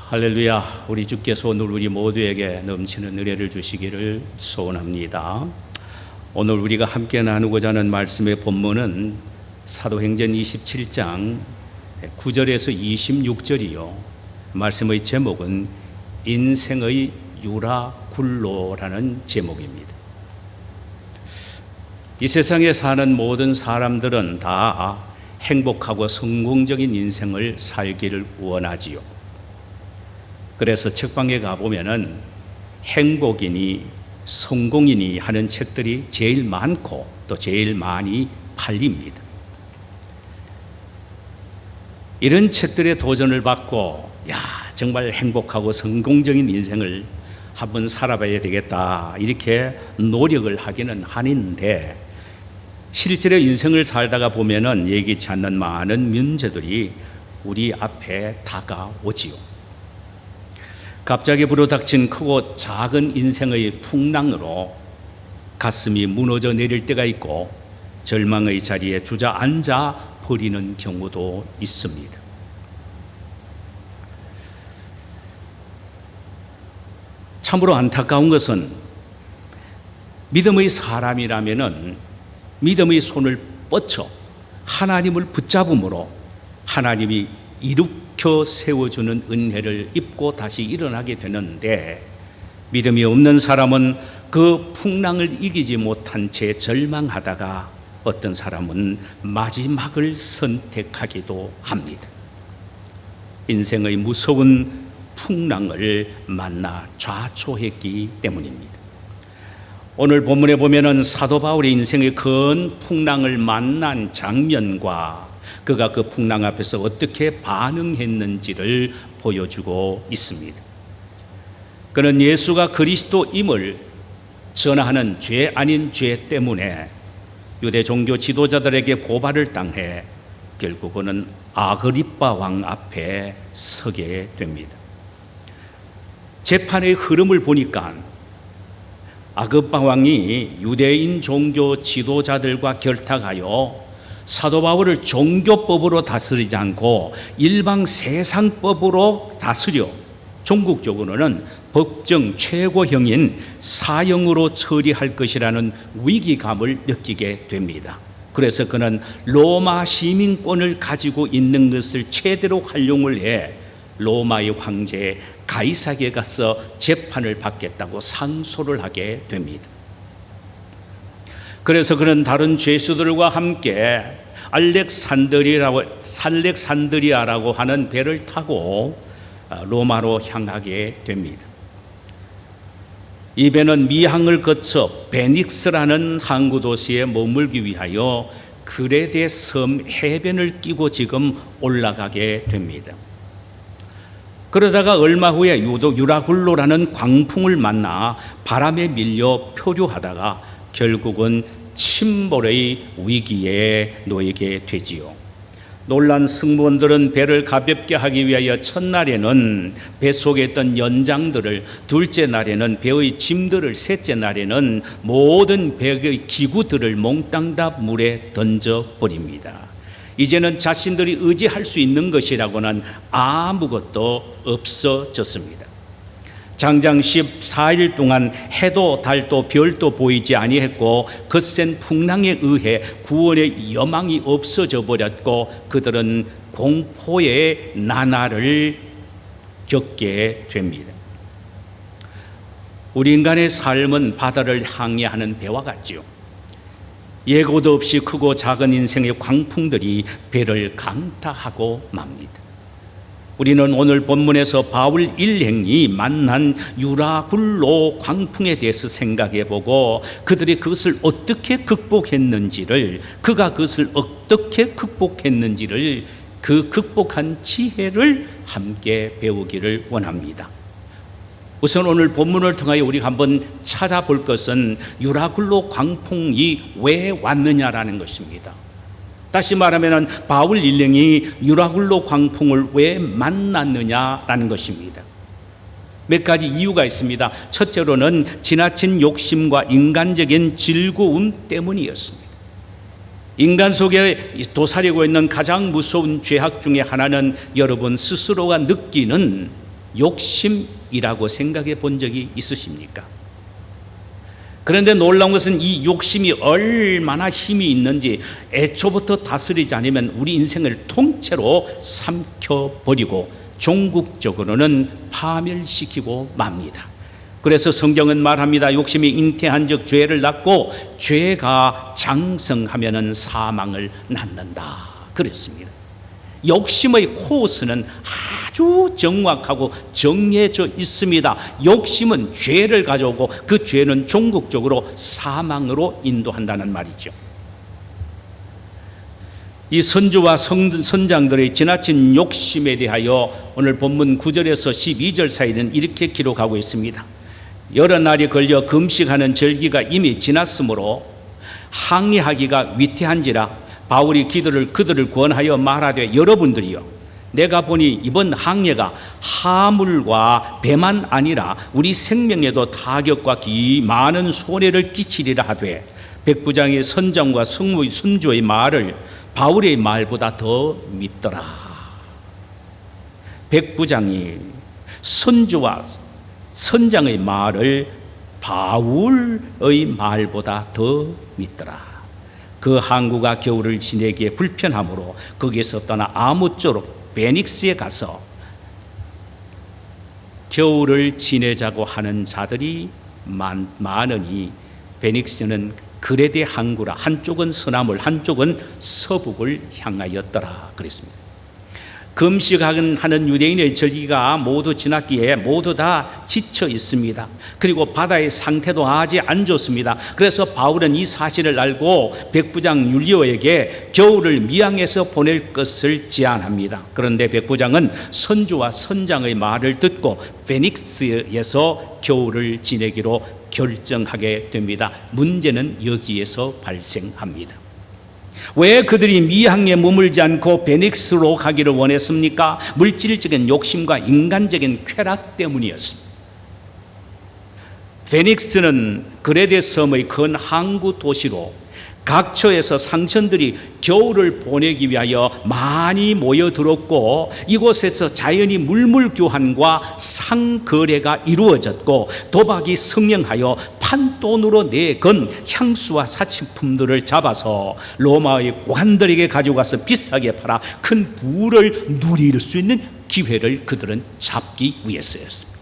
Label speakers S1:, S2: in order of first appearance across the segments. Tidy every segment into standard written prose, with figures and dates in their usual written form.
S1: 할렐루야. 우리 주께서 오늘 우리 모두에게 넘치는 은혜를 주시기를 소원합니다. 오늘 우리가 함께 나누고자 하는 말씀의 본문은 사도행전 27장 9절에서 26절이요. 말씀의 제목은 인생의 유라굴로라는 제목입니다. 이 세상에 사는 모든 사람들은 다 행복하고 성공적인 인생을 살기를 원하지요. 그래서 책방에 가보면은 행복이니 성공이니 하는 책들이 제일 많고 또 제일 많이 팔립니다. 이런 책들의 도전을 받고 정말 행복하고 성공적인 인생을 한번 살아봐야 되겠다 이렇게 노력을 하기는 하는데, 실제로 인생을 살다가 보면은 예기치 않는 많은 문제들이 우리 앞에 다가오지요. 갑자기 불어닥친 크고 작은 인생의 풍랑으로 가슴이 무너져 내릴 때가 있고 절망의 자리에 주저앉아 버리는 경우도 있습니다. 참으로 안타까운 것은 믿음의 사람이라면은 믿음의 손을 뻗쳐 하나님을 붙잡음으로 하나님이 일으켜 세워주는 은혜를 입고 다시 일어나게 되는데, 믿음이 없는 사람은 그 풍랑을 이기지 못한 채 절망하다가 어떤 사람은 마지막을 선택하기도 합니다. 인생의 무서운 풍랑을 만나 좌초했기 때문입니다. 오늘 본문에 보면은 사도 바울의 인생의 큰 풍랑을 만난 장면과 그가 그 풍랑 앞에서 어떻게 반응했는지를 보여주고 있습니다. 그는 예수가 그리스도임을 전하는 죄 아닌 죄 때문에 유대 종교 지도자들에게 고발을 당해 결국은 아그리빠 왕 앞에 서게 됩니다. 재판의 흐름을 보니까 아그리빠 왕이 유대인 종교 지도자들과 결탁하여 사도 바울을 종교법으로 다스리지 않고 일방 세상법으로 다스려 종국적으로는 법정 최고형인 사형으로 처리할 것이라는 위기감을 느끼게 됩니다. 그래서 그는 로마 시민권을 가지고 있는 것을 최대로 활용을 해 로마의 황제 가이사에게 가서 재판을 받겠다고 상소를 하게 됩니다. 그래서 그는 다른 죄수들과 함께 알렉산드리아라고 하는 배를 타고 로마로 향하게 됩니다. 이 배는 미항을 거쳐 베닉스라는 항구 도시에 머물기 위하여 그레데 섬 해변을 끼고 지금 올라가게 됩니다. 그러다가 얼마 후에 유라굴로라는 광풍을 만나 바람에 밀려 표류하다가 결국은 침몰의 위기에 놓이게 되지요. 놀란 승무원들은 배를 가볍게 하기 위하여 첫날에는 배 속에 있던 연장들을, 둘째 날에는 배의 짐들을, 셋째 날에는 모든 배의 기구들을 몽땅 다 물에 던져버립니다. 이제는 자신들이 의지할 수 있는 것이라고는 아무것도 없어졌습니다. 장장 14일 동안 해도 달도 별도 보이지 아니했고 거센 풍랑에 의해 구원의 여망이 없어져 버렸고 그들은 공포의 나날을 겪게 됩니다. 우리 인간의 삶은 바다를 항해하는 배와 같지요. 예고도 없이 크고 작은 인생의 광풍들이 배를 강타하고 맙니다. 우리는 오늘 본문에서 바울 일행이 만난 유라굴로 광풍에 대해서 생각해보고 그들이 그것을 어떻게 극복했는지를, 그가 그것을 어떻게 극복했는지를, 그 극복한 지혜를 함께 배우기를 원합니다. 우선 오늘 본문을 통하여 우리가 한번 찾아볼 것은 유라굴로 광풍이 왜 왔느냐라는 것입니다. 다시 말하면 바울 일행이 유라굴로 광풍을 왜 만났느냐라는 것입니다. 몇 가지 이유가 있습니다. 첫째로는 지나친 욕심과 인간적인 즐거움 때문이었습니다. 인간 속에 도사리고 있는 가장 무서운 죄악 중에 하나는 여러분 스스로가 느끼는 욕심이라고 생각해 본 적이 있으십니까? 그런데 놀라운 것은 이 욕심이 얼마나 힘이 있는지 애초부터 다스리지 않으면 우리 인생을 통째로 삼켜버리고 종국적으로는 파멸시키고 맙니다. 그래서 성경은 말합니다. 욕심이 잉태한 즉 죄를 낳고 죄가 장성하면은 사망을 낳는다 그랬습니다. 욕심의 코스는 아주 정확하고 정해져 있습니다. 욕심은 죄를 가져오고 그 죄는 종국적으로 사망으로 인도한다는 말이죠. 이 선주와 선장들의 지나친 욕심에 대하여 오늘 본문 9절에서 12절 사이는 이렇게 기록하고 있습니다. 여러 날이 걸려 금식하는 절기가 이미 지났으므로 항해하기가 위태한지라 바울이 그들을 권하여 말하되 여러분들이요 내가 보니 이번 항해가 하물과 배만 아니라 우리 생명에도 타격과 많은 손해를 끼치리라 하되 백부장의 선장과 선주의 말을 바울의 말보다 더 믿더라. 백부장이 선주와 선장의 말을 바울의 말보다 더 믿더라. 그 항구가 겨울을 지내기에 불편하므로 거기에서 떠나 아무쪼록 베닉스에 가서 겨울을 지내자고 하는 자들이 많으니 베닉스는 그레데 항구라 한쪽은 서남을 한쪽은 서북을 향하였더라 그랬습니다. 금식하는 유대인의 절기가 모두 지났기에 모두 다 지쳐 있습니다. 그리고 바다의 상태도 아주 안 좋습니다. 그래서 바울은 이 사실을 알고 백부장 율리오에게 겨울을 미항에서 보낼 것을 제안합니다. 그런데 백부장은 선주와 선장의 말을 듣고 페닉스에서 겨울을 지내기로 결정하게 됩니다. 문제는 여기에서 발생합니다. 왜 그들이 미항에 머물지 않고 베닉스로 가기를 원했습니까? 물질적인 욕심과 인간적인 쾌락 때문이었습니다. 베닉스는 그레데 섬의 큰 항구 도시로 각처에서 상선들이 겨울을 보내기 위하여 많이 모여들었고 이곳에서 자연히 물물 교환과 상거래가 이루어졌고 도박이 성행하여 판돈으로 내건 향수와 사치품들을 잡아서 로마의 고관들에게 가지고 가서 비싸게 팔아 큰 부를 누릴 수 있는 기회를 그들은 잡기 위해서였습니다.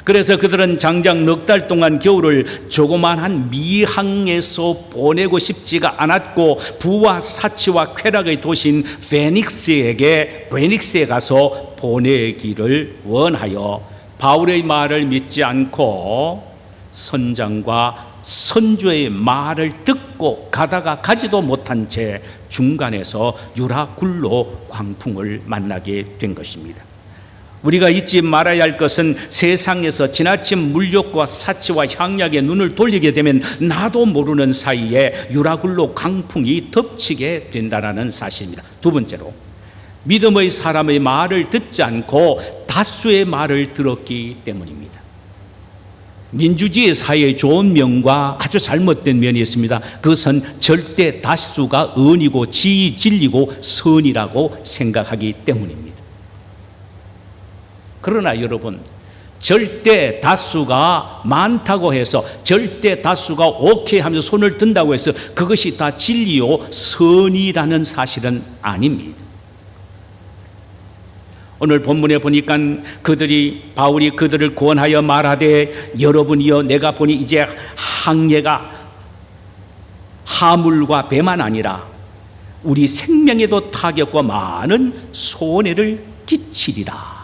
S1: 그래서 그들은 장장 넉 달 동안 겨울을 조그만한 미항에서 보내고 싶지가 않았고 부와 사치와 쾌락의 도시인 베닉스에 가서 보내기를 원하여 바울의 말을 믿지 않고 선장과 선주의 말을 듣고 가다가 가지도 못한 채 중간에서 유라굴로 광풍을 만나게 된 것입니다. 우리가 잊지 말아야 할 것은 세상에서 지나친 물욕과 사치와 향락에 눈을 돌리게 되면 나도 모르는 사이에 유라굴로 강풍이 덮치게 된다는 사실입니다. 두 번째로 믿음의 사람의 말을 듣지 않고 다수의 말을 들었기 때문입니다. 민주주의 사회의 좋은 면과 아주 잘못된 면이 있습니다. 그것은 절대 다수가 은이고 진리고 선이라고 생각하기 때문입니다. 그러나 여러분, 절대 다수가 많다고 해서 절대 다수가 오케이 하면서 손을 든다고 해서 그것이 다 진리요 선이라는 사실은 아닙니다. 오늘 본문에 보니까 바울이 그들을 권하여 말하되 여러분이여 내가 보니 이제 항해가 하물과 배만 아니라 우리 생명에도 타격과 많은 손해를 끼치리라.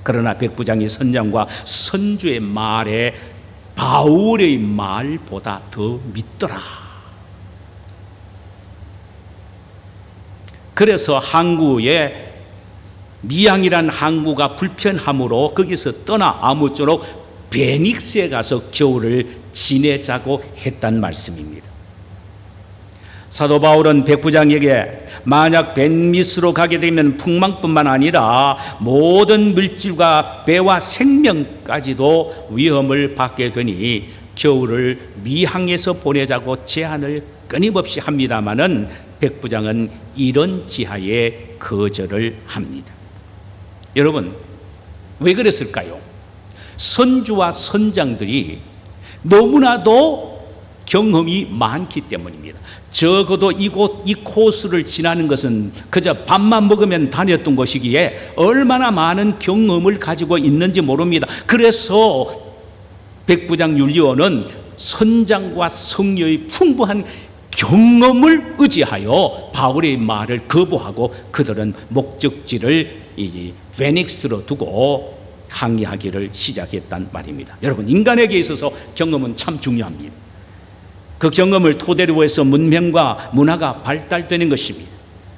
S1: 그러나 백부장이 선장과 선주의 말에 바울의 말보다 더 믿더라. 그래서 항구에 미항이란 항구가 불편함으로 거기서 떠나 아무쪼록 베닉스에 가서 겨울을 지내자고 했단 말씀입니다. 사도 바울은 백부장에게 만약 벤미스로 가게 되면 풍망뿐만 아니라 모든 물질과 배와 생명까지도 위험을 받게 되니 겨울을 미항에서 보내자고 제안을 끊임없이 합니다마는 백부장은 이런 지하에 거절을 합니다. 여러분, 왜 그랬을까요? 선주와 선장들이 너무나도 경험이 많기 때문입니다. 적어도 이 코스를 지나는 것은 그저 밥만 먹으면 다녔던 것이기에 얼마나 많은 경험을 가지고 있는지 모릅니다. 그래서 백부장 율리원은 선장과 성녀의 풍부한 경험을 의지하여 바울의 말을 거부하고 그들은 목적지를 페닉스로 두고 항해하기를 시작했단 말입니다. 여러분, 인간에게 있어서 경험은 참 중요합니다. 그 경험을 토대로 해서 문명과 문화가 발달되는 것입니다.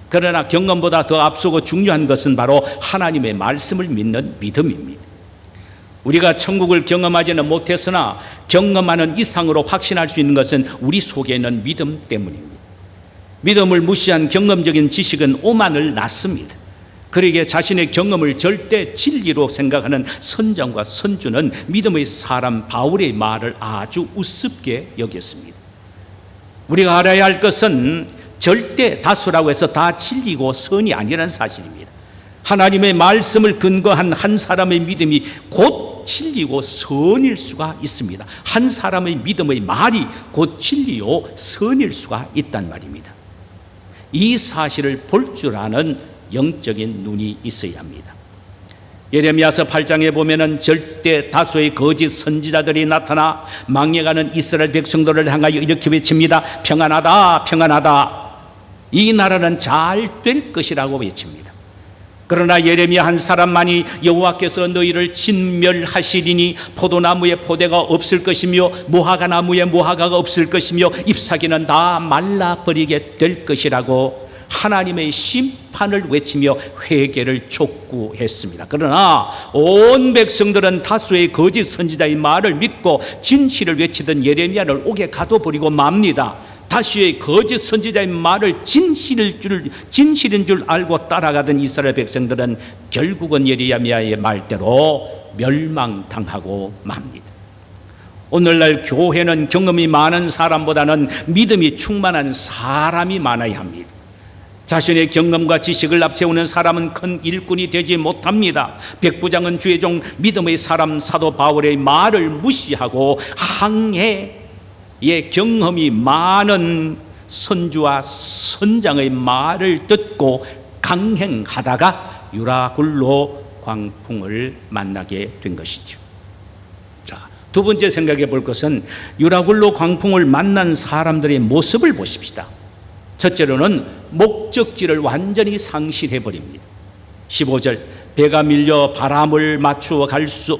S1: 그러나 경험보다 더 앞서고 중요한 것은 바로 하나님의 말씀을 믿는 믿음입니다. 우리가 천국을 경험하지는 못했으나 경험하는 이상으로 확신할 수 있는 것은 우리 속에 있는 믿음 때문입니다. 믿음을 무시한 경험적인 지식은 오만을 낳습니다. 그러기에 자신의 경험을 절대 진리로 생각하는 선장과 선주는 믿음의 사람 바울의 말을 아주 우습게 여겼습니다. 우리가 알아야 할 것은 절대 다수라고 해서 다 진리고 선이 아니라는 사실입니다. 하나님의 말씀을 근거한 한 사람의 믿음이 곧 진리고 선일 수가 있습니다. 한 사람의 믿음의 말이 곧 진리요 선일 수가 있단 말입니다. 이 사실을 볼 줄 아는 영적인 눈이 있어야 합니다. 예레미야서 8장에 보면은 절대 다수의 거짓 선지자들이 나타나 망해가는 이스라엘 백성들을 향하여 이렇게 외칩니다. 평안하다, 평안하다. 이 나라는 잘 될 것이라고 외칩니다. 그러나 예레미야 한 사람만이 여호와께서 너희를 진멸하시리니 포도나무에 포도가 없을 것이며 무화과나무에 무화과가 없을 것이며 잎사귀는 다 말라버리게 될 것이라고 하나님의 심판을 외치며 회개를 촉구했습니다. 그러나 온 백성들은 다수의 거짓 선지자의 말을 믿고 진실을 외치던 예레미야를 옥에 가둬버리고 맙니다. 다수의 거짓 선지자의 말을 진실인 줄 알고 따라가던 이스라엘 백성들은 결국은 예레미야의 말대로 멸망당하고 맙니다. 오늘날 교회는 경험이 많은 사람보다는 믿음이 충만한 사람이 많아야 합니다. 자신의 경험과 지식을 앞세우는 사람은 큰 일꾼이 되지 못합니다. 백부장은 주의 종 믿음의 사람 사도 바울의 말을 무시하고 항해의 경험이 많은 선주와 선장의 말을 듣고 강행하다가 유라굴로 광풍을 만나게 된 것이죠. 자, 두 번째 생각해 볼 것은 유라굴로 광풍을 만난 사람들의 모습을 보십시다. 첫째로는 목적지를 완전히 상실해 버립니다. 15절, 배가 밀려 바람을 맞추어 갈 수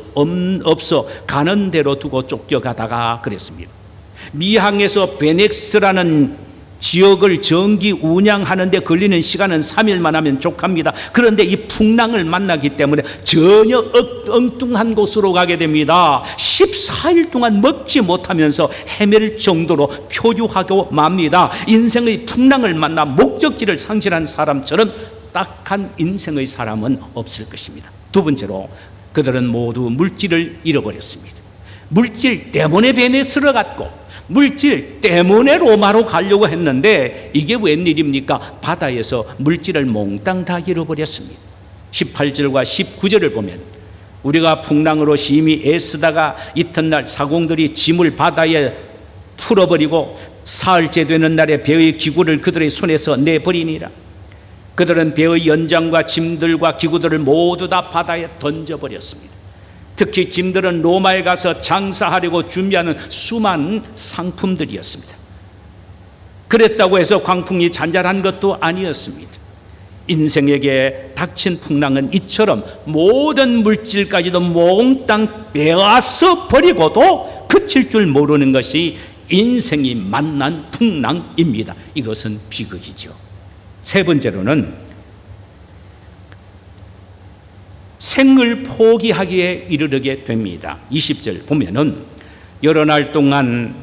S1: 없어 가는 대로 두고 쫓겨가다가 그랬습니다. 미항에서 베넥스라는 지역을 정기 운양하는데 걸리는 시간은 3일만 하면 족합니다. 그런데 이 풍랑을 만나기 때문에 전혀 엉뚱한 곳으로 가게 됩니다. 14일 동안 먹지 못하면서 헤맬 정도로 표류하고 맙니다. 인생의 풍랑을 만나 목적지를 상실한 사람처럼 딱한 인생의 사람은 없을 것입니다. 두 번째로 그들은 모두 물질을 잃어버렸습니다. 물질 때문에 베네스를 갔고 물질 때문에 로마로 가려고 했는데 이게 웬일입니까? 바다에서 물질을 몽땅 다 잃어버렸습니다. 18절과 19절을 보면 우리가 풍랑으로 심히 애쓰다가 이튿날 사공들이 짐을 바다에 풀어버리고 사흘째 되는 날에 배의 기구를 그들의 손에서 내버리니라. 그들은 배의 연장과 짐들과 기구들을 모두 다 바다에 던져버렸습니다. 특히 짐들은 로마에 가서 장사하려고 준비하는 수많은 상품들이었습니다. 그랬다고 해서 광풍이 잔잔한 것도 아니었습니다. 인생에게 닥친 풍랑은 이처럼 모든 물질까지도 몽땅 빼앗아 버리고도 그칠 줄 모르는 것이 인생이 만난 풍랑입니다. 이것은 비극이죠. 세 번째로는 생을 포기하기에 이르게 됩니다. 20절 보면은 여러 날 동안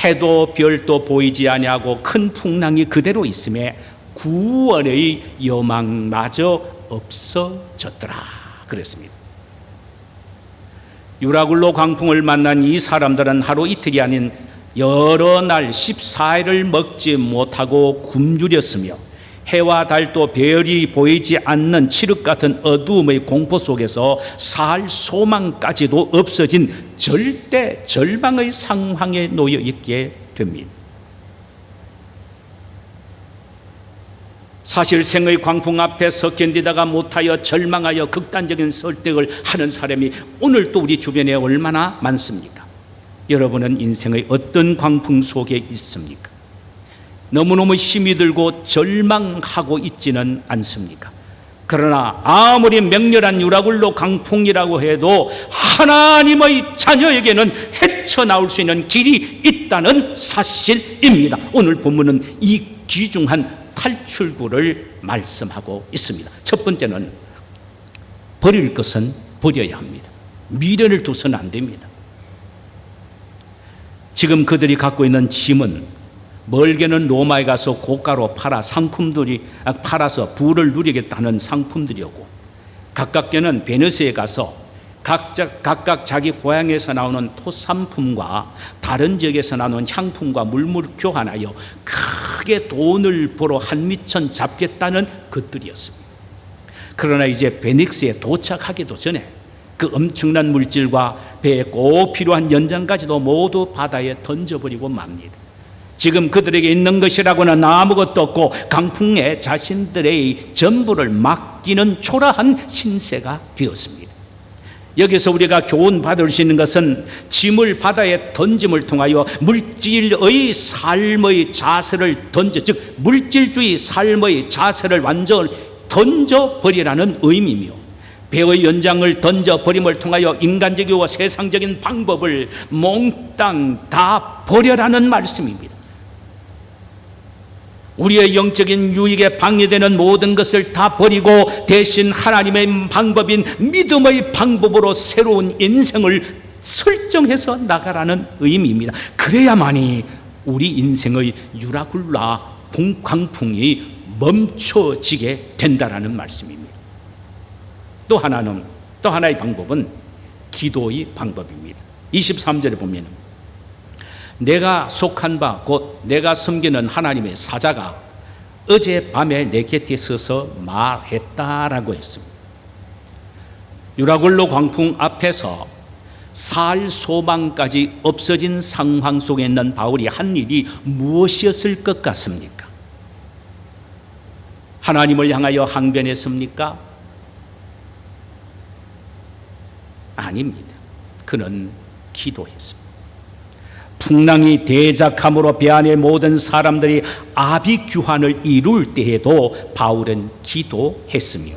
S1: 해도 별도 보이지 아니하고 큰 풍랑이 그대로 있음에 구원의 여망마저 없어졌더라 그랬습니다. 유라굴로 광풍을 만난 이 사람들은 하루 이틀이 아닌 여러 날 14일을 먹지 못하고 굶주렸으며 해와 달도 별이 보이지 않는 칠흑 같은 어두움의 공포 속에서 살 소망까지도 없어진 절대 절망의 상황에 놓여 있게 됩니다. 사실 생의 광풍 앞에서 견디다가 못하여 절망하여 극단적인 선택을 하는 사람이 오늘 또 우리 주변에 얼마나 많습니까? 여러분은 인생의 어떤 광풍 속에 있습니까? 너무너무 힘이 들고 절망하고 있지는 않습니까? 그러나 아무리 맹렬한 유라굴로 강풍이라고 해도 하나님의 자녀에게는 헤쳐나올 수 있는 길이 있다는 사실입니다. 오늘 본문은 이 귀중한 탈출구를 말씀하고 있습니다. 첫 번째는 버릴 것은 버려야 합니다. 미련을 둬서는 안 됩니다. 지금 그들이 갖고 있는 짐은 멀게는 로마에 가서 고가로 팔아서 부를 누리겠다는 상품들이었고, 가깝게는 베네스에 가서 각각 자기 고향에서 나오는 토산품과 다른 지역에서 나오는 향품과 물물 교환하여 크게 돈을 벌어 한미천 잡겠다는 것들이었습니다. 그러나 이제 베닉스에 도착하기도 전에 그 엄청난 물질과 배에 꼭 필요한 연장까지도 모두 바다에 던져버리고 맙니다. 지금 그들에게 있는 것이라고는 아무것도 없고 강풍에 자신들의 전부를 맡기는 초라한 신세가 되었습니다. 여기서 우리가 교훈받을 수 있는 것은 짐을 바다에 던짐을 통하여 물질의 삶의 자세를 즉 물질주의 삶의 자세를 완전 던져버리라는 의미며, 배의 연장을 던져버림을 통하여 인간적이고 세상적인 방법을 몽땅 다 버려라는 말씀입니다. 우리의 영적인 유익에 방해되는 모든 것을 다 버리고 대신 하나님의 방법인 믿음의 방법으로 새로운 인생을 설정해서 나가라는 의미입니다. 그래야만이 우리 인생의 유라굴라 강풍이 멈춰지게 된다라는 말씀입니다. 또 하나의 방법은 기도의 방법입니다. 23절에 보면 내가 속한 바 곧 내가 섬기는 하나님의 사자가 어젯밤에 내 곁에 서서 말했다라고 했습니다. 유라굴로 광풍 앞에서 살 소망까지 없어진 상황 속에 있는 바울이 한 일이 무엇이었을 것 같습니까? 하나님을 향하여 항변했습니까? 아닙니다. 그는 기도했습니다. 풍랑이 대작함으로 배 안의 모든 사람들이 아비규환을 이룰 때에도 바울은 기도했으며,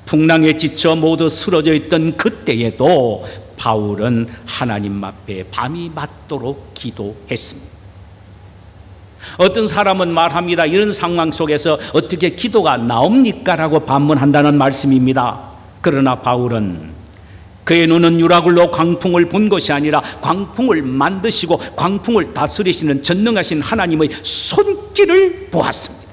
S1: 풍랑에 지쳐 모두 쓰러져 있던 그때에도 바울은 하나님 앞에 밤이 맞도록 기도했습니다. 어떤 사람은 말합니다. 이런 상황 속에서 어떻게 기도가 나옵니까? 라고 반문한다는 말씀입니다. 그러나 바울은 그의 눈은 유라굴로 광풍을 본 것이 아니라 광풍을 만드시고 광풍을 다스리시는 전능하신 하나님의 손길을 보았습니다.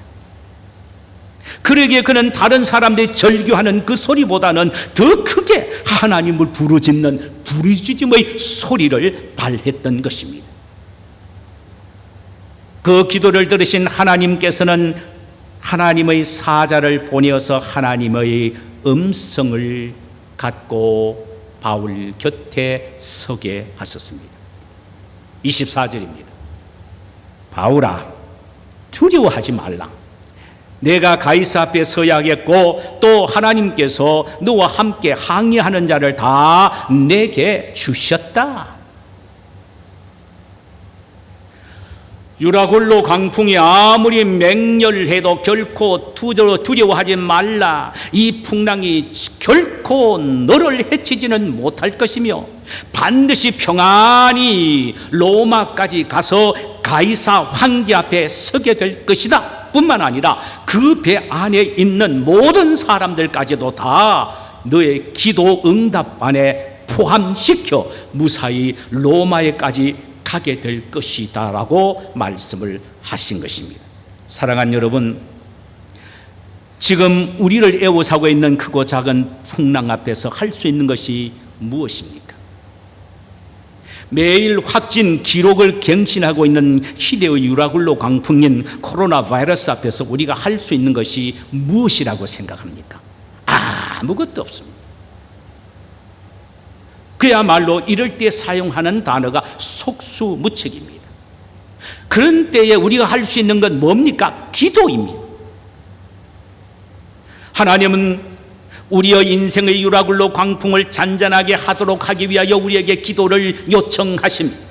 S1: 그러기에 그는 다른 사람들이 절규하는 그 소리보다는 더 크게 하나님을 부르짖는 부르짖음의 소리를 발했던 것입니다. 그 기도를 들으신 하나님께서는 하나님의 사자를 보내어서 하나님의 음성을 갖고 바울 곁에 서게 하셨습니다. 24절입니다. 바울아, 두려워하지 말라. 내가 가이사 앞에 서야 하겠고 또 하나님께서 너와 함께 항의하는 자를 다 내게 주셨다. 유라굴로 강풍이 아무리 맹렬해도 결코 두려워하지 말라. 이 풍랑이 결코 너를 해치지는 못할 것이며 반드시 평안히 로마까지 가서 가이사 황제 앞에 서게 될 것이다 뿐만 아니라 그 배 안에 있는 모든 사람들까지도 다 너의 기도 응답 안에 포함시켜 무사히 로마에까지 가게 될 것이다 라고 말씀을 하신 것입니다. 사랑하는 여러분, 지금 우리를 애워싸고 있는 크고 작은 풍랑 앞에서 할 수 있는 것이 무엇입니까? 매일 확진 기록을 갱신하고 있는 희대의 유라굴로 광풍인 코로나 바이러스 앞에서 우리가 할 수 있는 것이 무엇이라고 생각합니까? 아무것도 없습니다. 그야말로 이럴 때 사용하는 단어가 속수무책입니다. 그런 때에 우리가 할 수 있는 건 뭡니까? 기도입니다. 하나님은 우리의 인생의 유라굴로 광풍을 잔잔하게 하도록 하기 위하여 우리에게 기도를 요청하십니다.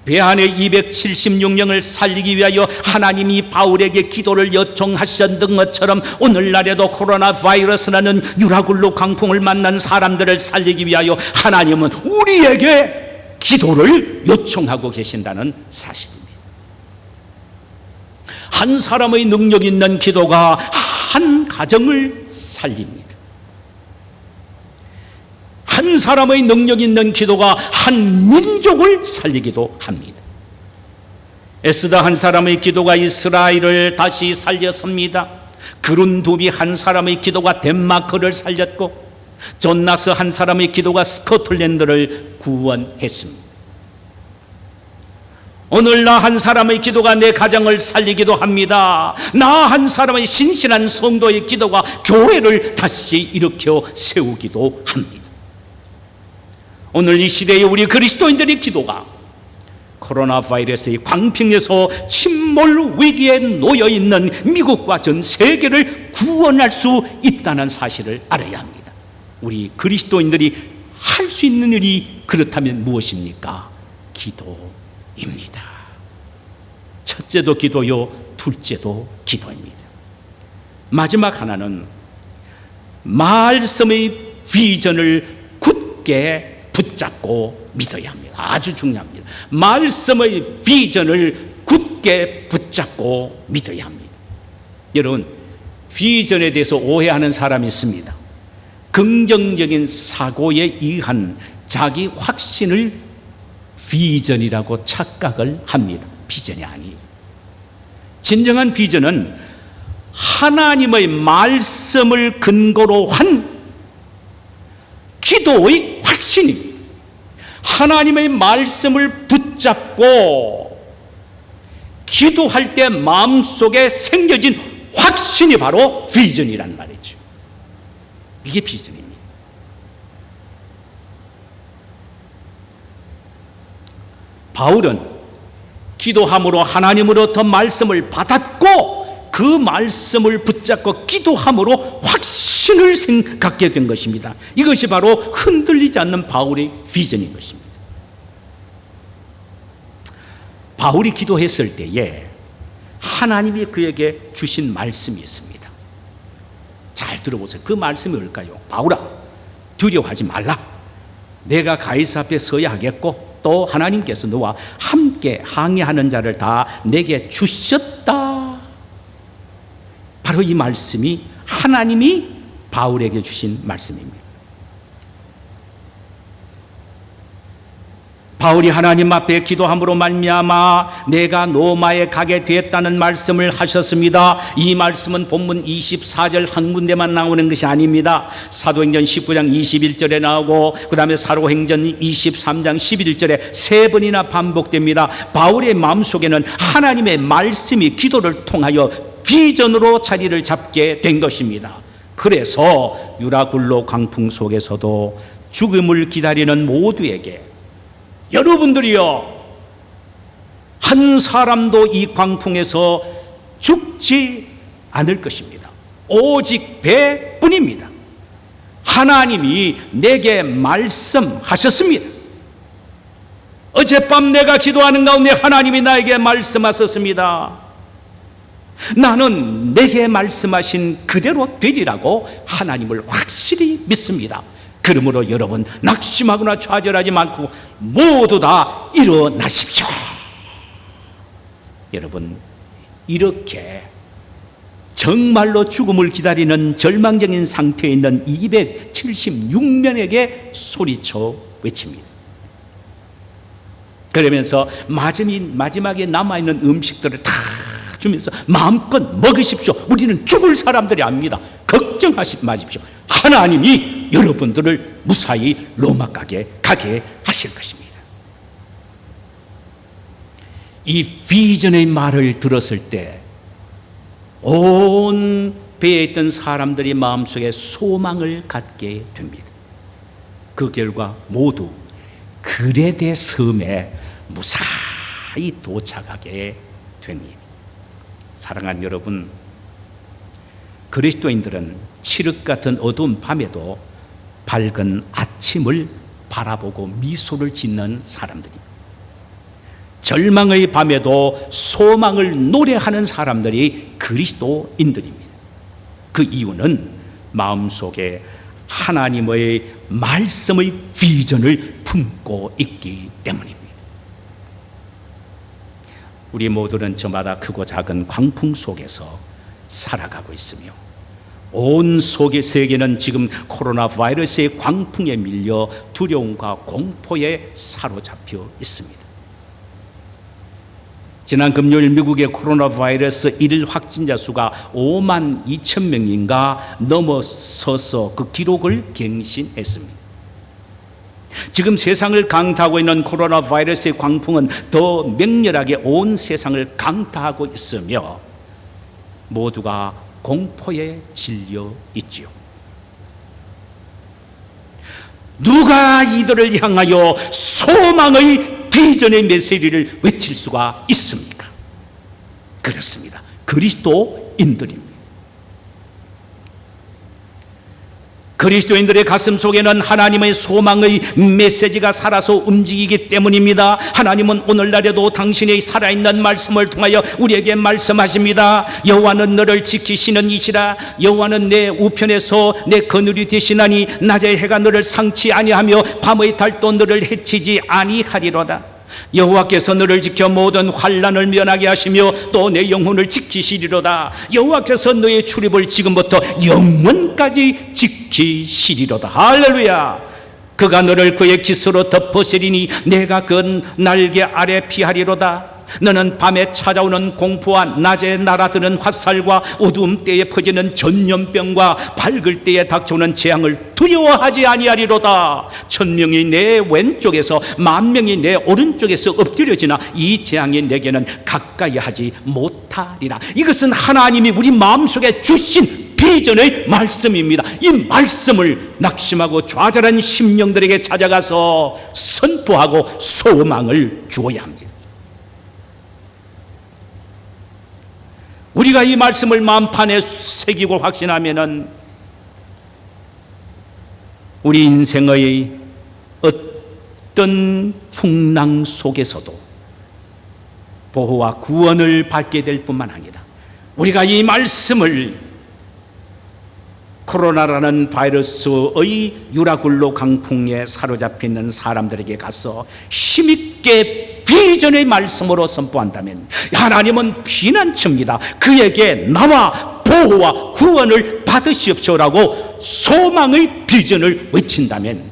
S1: 배 안에 276명을 살리기 위하여 하나님이 바울에게 기도를 요청하셨던 것처럼 오늘날에도 코로나 바이러스라는 유라굴로 광풍을 만난 사람들을 살리기 위하여 하나님은 우리에게 기도를 요청하고 계신다는 사실입니다. 한 사람의 능력 있는 기도가 한 가정을 살립니다. 한 사람의 능력 있는 기도가 한 민족을 살리기도 합니다. 에스더 한 사람의 기도가 이스라엘을 다시 살렸습니다. 그룬두비 한 사람의 기도가 덴마크를 살렸고 존나스 한 사람의 기도가 스코틀랜드를 구원했습니다. 오늘 나 한 사람의 기도가 내 가정을 살리기도 합니다. 나 한 사람의 신실한 성도의 기도가 교회를 다시 일으켜 세우기도 합니다. 오늘 이 시대에 우리 그리스도인들의 기도가 코로나 바이러스의 광풍에서 침몰 위기에 놓여 있는 미국과 전 세계를 구원할 수 있다는 사실을 알아야 합니다. 우리 그리스도인들이 할 수 있는 일이 그렇다면 무엇입니까? 기도입니다. 첫째도 기도요, 둘째도 기도입니다. 마지막 하나는 말씀의 비전을 굳게 붙잡고 믿어야 합니다. 아주 중요합니다. 말씀의 비전을 굳게 붙잡고 믿어야 합니다. 여러분, 비전에 대해서 오해하는 사람이 있습니다. 긍정적인 사고에 의한 자기 확신을 비전이라고 착각을 합니다. 비전이 아니에요. 진정한 비전은 하나님의 말씀을 근거로 한 기도의 확신입니다. 하나님의 말씀을 붙잡고 기도할 때 마음속에 생겨진 확신이 바로 비전이란 말이죠. 이게 비전입니다. 바울은 기도함으로 하나님으로부터 말씀을 받았고 그 말씀을 붙잡고 기도함으로 확신을 갖게 된 것입니다. 이것이 바로 흔들리지 않는 바울의 비전인 것입니다. 바울이 기도했을 때에 하나님이 그에게 주신 말씀이 있습니다. 잘 들어보세요. 그 말씀이 뭘까요? 바울아, 두려워하지 말라. 내가 가이사 앞에 서야 하겠고 또 하나님께서 너와 함께 항해하는 자를 다 내게 주셨다. 바로 이 말씀이 하나님이 바울에게 주신 말씀입니다. 바울이 하나님 앞에 기도함으로 말미암아 내가 로마에 가게 되었다는 말씀을 하셨습니다. 이 말씀은 본문 24절 한 군데만 나오는 것이 아닙니다. 사도행전 19장 21절에 나오고 그 다음에 사도행전 23장 11절에 세 번이나 반복됩니다. 바울의 마음속에는 하나님의 말씀이 기도를 통하여 비전으로 자리를 잡게 된 것입니다. 그래서 유라굴로 광풍 속에서도 죽음을 기다리는 모두에게 여러분들이요, 한 사람도 이 광풍에서 죽지 않을 것입니다. 오직 배뿐입니다. 하나님이 내게 말씀하셨습니다. 어젯밤 내가 기도하는 가운데 하나님이 나에게 말씀하셨습니다. 나는 내게 말씀하신 그대로 되리라고 하나님을 확실히 믿습니다. 그러므로 여러분, 낙심하거나 좌절하지 말고 모두 다 일어나십시오. 여러분, 이렇게 정말로 죽음을 기다리는 절망적인 상태에 있는 276명에게 소리쳐 외칩니다. 그러면서 마지막에 남아있는 음식들을 다 주면서 마음껏 먹으십시오. 우리는 죽을 사람들이 아닙니다. 걱정 걱정하지 마십시오. 하나님이 여러분들을 무사히 로마 가게 하실 것입니다. 이 비전의 말을 들었을 때 온 배에 있던 사람들이 마음속에 소망을 갖게 됩니다. 그 결과 모두 그레데 섬에 무사히 도착하게 됩니다. 사랑하는 여러분, 그리스도인들은 칠흑 같은 어두운 밤에도 밝은 아침을 바라보고 미소를 짓는 사람들입니다. 절망의 밤에도 소망을 노래하는 사람들이 그리스도인들입니다. 그 이유는 마음속에 하나님의 말씀의 비전을 품고 있기 때문입니다. 우리 모두는 저마다 크고 작은 광풍 속에서 살아가고 있으며 온 세계는 지금 코로나 바이러스의 광풍에 밀려 두려움과 공포에 사로잡혀 있습니다. 지난 금요일 미국의 코로나 바이러스 일일 확진자 수가 5만 2천 명인가 넘어서서 그 기록을 갱신했습니다. 지금 세상을 강타하고 있는 코로나 바이러스의 광풍은 더 맹렬하게 온 세상을 강타하고 있으며 모두가 공포에 질려 있지요. 누가 이들을 향하여 소망의 비전의 메시지를 외칠 수가 있습니까? 그렇습니다. 그리스도인들입니다. 그리스도인들의 가슴 속에는 하나님의 소망의 메시지가 살아서 움직이기 때문입니다. 하나님은 오늘날에도 당신의 살아있는 말씀을 통하여 우리에게 말씀하십니다. 여호와는 너를 지키시는 이시라. 여호와는 내 우편에서 내 그늘이 되시나니 낮의 해가 너를 상치 아니하며 밤의 달도 너를 해치지 아니하리로다. 여호와께서 너를 지켜 모든 환난을 면하게 하시며 또 내 영혼을 지키시리로다. 여호와께서 너의 출입을 지금부터 영원까지 지키시리로다. 할렐루야. 그가 너를 그의 깃으로 덮으시리니 내가 그 날개 아래 피하리로다. 너는 밤에 찾아오는 공포와 낮에 날아드는 화살과 어두움 때에 퍼지는 전염병과 밝을 때에 닥쳐오는 재앙을 두려워하지 아니하리로다. 1000명이 내 왼쪽에서 10,000명이 내 오른쪽에서 엎드려지나 이 재앙이 내게는 가까이 하지 못하리라. 이것은 하나님이 우리 마음속에 주신 비전의 말씀입니다. 이 말씀을 낙심하고 좌절한 심령들에게 찾아가서 선포하고 소망을 주어야 합니다. 우리가 이 말씀을 마음판에 새기고 확신하면은 우리 인생의 어떤 풍랑 속에서도 보호와 구원을 받게 될 뿐만 아니라 우리가 이 말씀을 코로나라는 바이러스의 유라굴로 강풍에 사로잡혀 있는 사람들에게 가서 힘있게 비전의 말씀으로 선포한다면 하나님은 피난처입니다. 그에게 나와 보호와 구원을 받으시옵소서라고 소망의 비전을 외친다면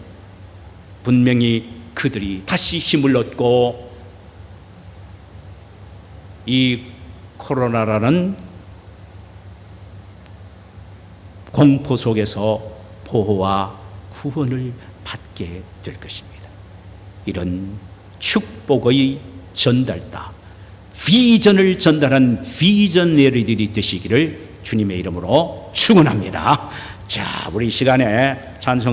S1: 분명히 그들이 다시 힘을 얻고 이 코로나라는 공포 속에서 보호와 구원을 받게 될 것입니다. 이런 축복의 전달다, 비전을 전달한 비전네리들이 되시기를 주님의 이름으로 축원합니다. 자, 우리 시간에 찬송